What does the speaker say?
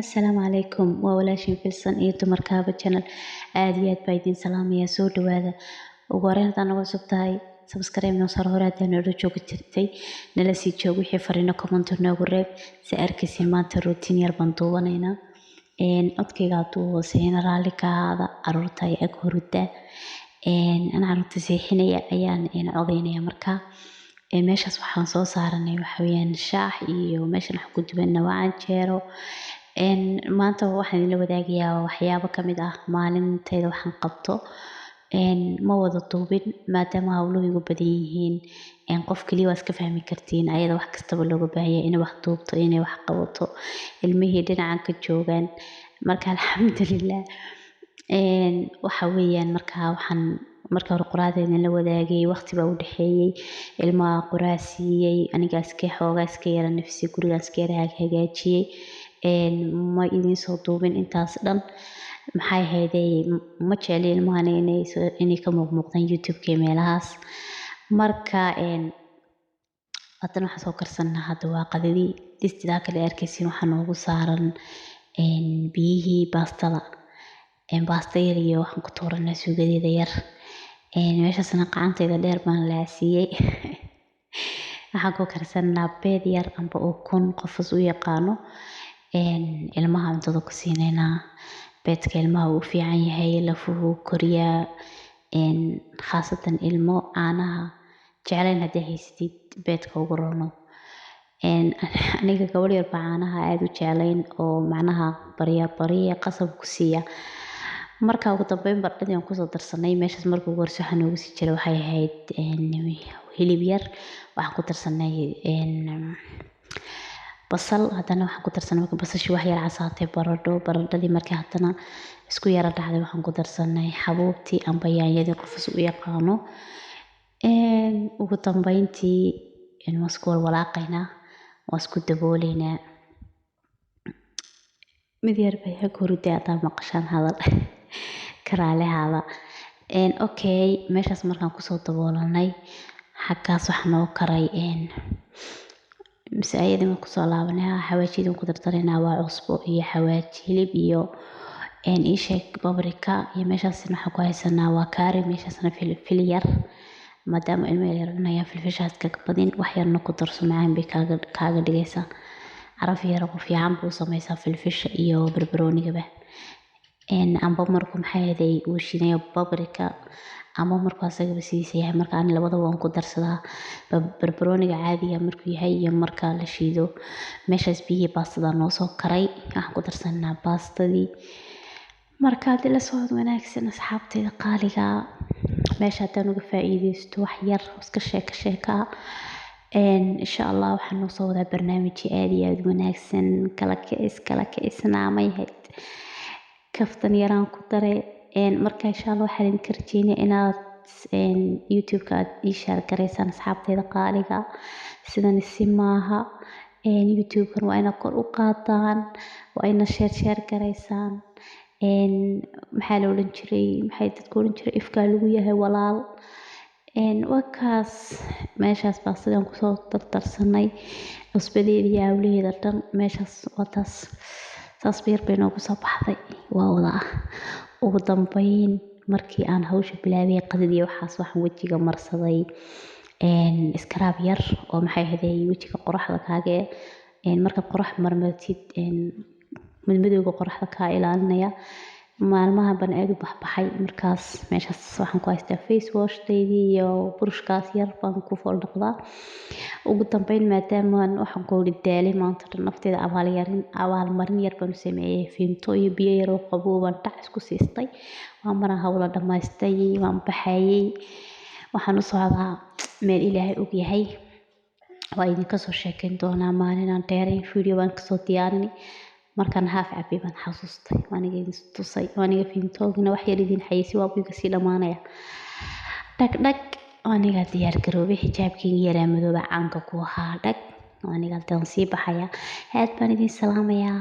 Asalaamu calaykum waa walaashin filsan iyo dumarkaaba channel aad iyo aad baa idin salaamaya soo dhawaada ugu horeyn hadaan nagu cusub tahay subscribe noo saar hore hadaan nala joogi jirtay nala sii joog wixii fariino comment noogu reeb si arkaysiin maanta routine yar baan duubanaynaa codkayga hadduu hooseeyana raalli ka ahaada caruurta ay ag hurda ana caruurta seexinaya ayaan codeynaya markaa meeshaas waxaan soo saaranay waxa weeyaan shaax iyo meeshan wax ku dubanna waa canjeero maanta waxaan idinla wadaagayaa waxyaabo kamid ah maalintayda waxaan qabto ma wada duubin maadaama hawluhu igu badan yihiin qof kaliya waa iska fahmi kartiin ayada wax kastaba looga baahan yahay inay wax duubto inay wax qabato ilmihii dhinacan ka joogaan marka alxamdulilah waxa weeyaan waxaan marka hore quraacda idinla wadaagay waqti baa u dhaxeeyay ilmaha quraac siiyay aniga iska yara nafsi guriga iska yara hagaajiyay ma idin soo duubin intaas dhan maxay ahaydey ma jecli ilmahan inay ka muuqdaan youtube-ka meelahaas marka haddana waxaan soo karsanaa hadda waa qadadii distidaa kale arkaysiin waxaa noogu saaran biyihii baastada baasta yar iyo waxaan ku tuuranaa suugadeeda yar meeshaasna qacantayda dheer baan laasiiyey waxaan ku karsanaa beed yar amba ukun qofkas u yaqaano ilmaha cuntada ku siinaynaa beedka ilmaha uu fiican yahay lafuhu koriyaa khaasatan ilmo caanaha jeclayn haddii haysatid beedka ugu rono aniga gabadh yar baa caanaha aad u jeclayn oo macnaha barya qasab ku siiya marka ugu dambeyn bardhadii aan kusoo darsanay meeshaas marka ugu horeysa waxaa noogu sii jiray waxay ahayd hilib yar waxaan ku darsanay basal haddana waxaan ku darsanay marka basashii wax yar casaatay baradhadii markii haddana isku yara dhacday waxaan ku darsanay xabuubtii amba yaanyadii qofkas u yaqaano ugu dambeyntii waan isku walaaqaynaa waan isku dabooleynaa mid yar bay ag hurday haddaa maqashaan hadal karaalehaada okay meeshaas markaan kusoo daboolanay xaggaas waxaa noo karay mise ayadii markaan kusoo laabanay xawaajiyadii ku dartanaynaa waa cusbo iyo xawaaji hilib iyo iisheeg babrika iyo meeshaasna waxaan ku haysanaa waa kaari meeshaasna filfil yar maadaama ilmo yar cunayaan filfishaas kaga badin wax yarna ku darso macaan bay kaaga dhigaysaa caraf yar oo fiican buu samaysaa filfisha iyo barbaroonigaba amba marku maxay ahaydey uu shiidayo babrika ama markuu asagaba sidiisa yahay marka ani labadaba waan ku darsadaa barbarooniga caadiga markuu yahay iyo marka la shiido meeshaas biyihii baastada noo soo karay waxaan ku darsanaa baastadii marka haddii la socod wanaagsan asxaabtayda qaaliga meesha haddaan uga faa'iidaysto wax yar iska sheeka insha allah waxaan noo soo wadaa barnaamijyo aad iyo aad wanaagsan kala kicisnaamay hayd kaftan yaraan ku daray marka insha allah waxaan idinka rajeynaya inaad youtube-ka aad ii shaar garaysaan asxaabtayda qaaliga sidan si maaha youtube-kan waa inaad kor u qaadaan waa inaad sheer garaysaan maxaa dadku odhan jiray ifkaa lagu yahay walaal wakaas meeshaas baa sidaan kusoo dardarsanay cusbadeeda iyo hawlaheeda dhan meeshaas waa taas saas beer bay noogu soo baxday waa wada ugu dambeyn markii aan hawsha bilaabay qadadii waxaan wejiga marsaday iskaraab yar oo maxay ahaydey wejiga qoraxda kaaga markaad qorax marmartid madmadowga qoraxda kaa ilaalinaya maalmaha baan aad u baxbaxay markaas meeshaas waxaan ku haystaa face washteydii iyo burushkaas yar baan ku fool dhaqdaa ugu dambeyn maadaama waxaan ku wada daalay maanta dhan nafteeda abaalmarin yar baan u sameeyey fiinto iyo biyo yar oo qabow baan dhac isku siistay waan maraan hawla dhammaystay waan baxayay waxaan u socdaa meel ilaahay og yahay waa idinka soo sheekeyn doonaa maalinaan dheerayn video baan kasoo diyaarinay markaan haaf cabay baan xasuustay waaniga idin tusay waaniga fiintoogina wax yar idin xayeysi waa buiga sii dhammaanaya dhag waaniga diyaar garoobay xijaabkayga yaraa madooba caanka ku ahaa dhag waaniga hadaan sii baxaya aad baan idin salaamayaa